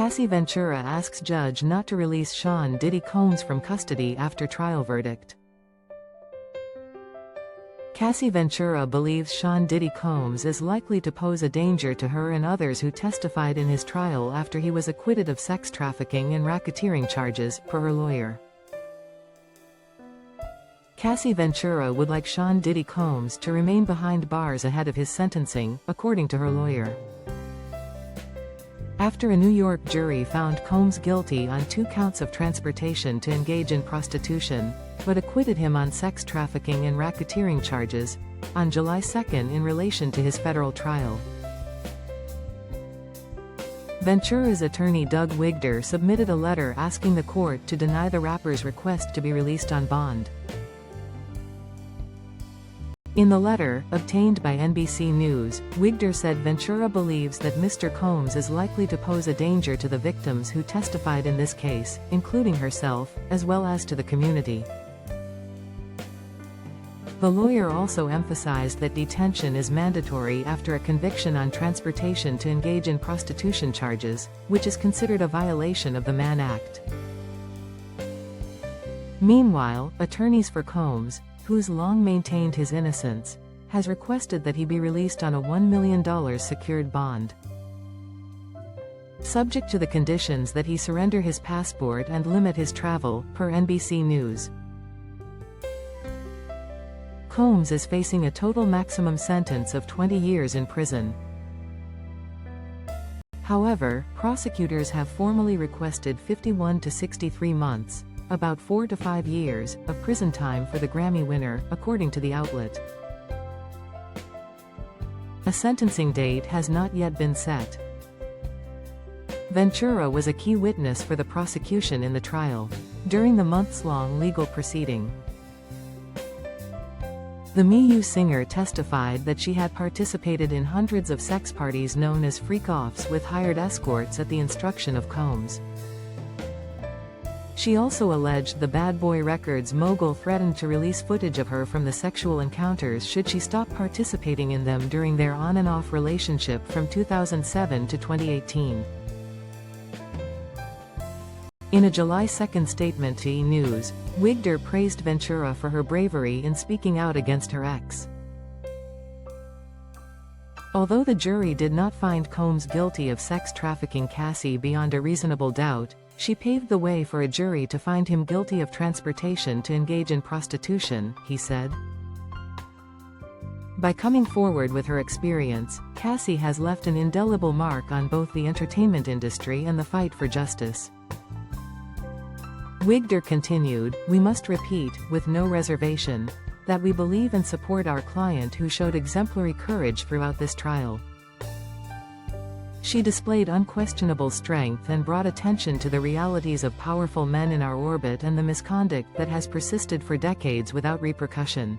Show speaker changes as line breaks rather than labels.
Cassie Ventura asks judge not to release Sean Diddy Combs from custody after trial verdict. Cassie Ventura believes Sean Diddy Combs is likely to pose a danger to her and others who testified in his trial after he was acquitted of sex trafficking and racketeering charges, per her lawyer. Cassie Ventura would like Sean Diddy Combs to remain behind bars ahead of his sentencing, according to her lawyer. After a New York jury found Combs guilty on 2 counts of transportation to engage in prostitution, but acquitted him on sex trafficking and racketeering charges, on July 2 in relation to his federal trial. Ventura's attorney Doug Wigder submitted a letter asking the court to deny the rapper's request to be released on bond. In the letter, obtained by NBC News, Wigder said Ventura believes that Mr. Combs is likely to pose a danger to the victims who testified in this case, including herself, as well as to the community. The lawyer also emphasized that detention is mandatory after a conviction on transportation to engage in prostitution charges, which is considered a violation of the Mann Act. Meanwhile, attorneys for Combs, who's long maintained his innocence, has requested that he be released on a $1 million secured bond, subject to the conditions that he surrender his passport and limit his travel, per NBC News. Combs is facing a total maximum sentence of 20 years in prison. However, prosecutors have formally requested 51 to 63 months, about 4 to 5 years, of prison time for the Grammy winner, according to the outlet. A sentencing date has not yet been set. Ventura was a key witness for the prosecution in the trial, during the months-long legal proceeding. The Me You singer testified that she had participated in hundreds of sex parties known as freak-offs with hired escorts at the instruction of Combs. She also alleged the Bad Boy Records mogul threatened to release footage of her from the sexual encounters should she stop participating in them during their on-and-off relationship from 2007 to 2018. In a July 2 statement to E! News, Wigder praised Ventura for her bravery in speaking out against her ex. Although the jury did not find Combs guilty of sex trafficking Cassie beyond a reasonable doubt, she paved the way for a jury to find him guilty of transportation to engage in prostitution, he said. By coming forward with her experience, Cassie has left an indelible mark on both the entertainment industry and the fight for justice. Wigder continued, "We must repeat, with no reservation, that we believe and support our client who showed exemplary courage throughout this trial. She displayed unquestionable strength and brought attention to the realities of powerful men in our orbit and the misconduct that has persisted for decades without repercussion."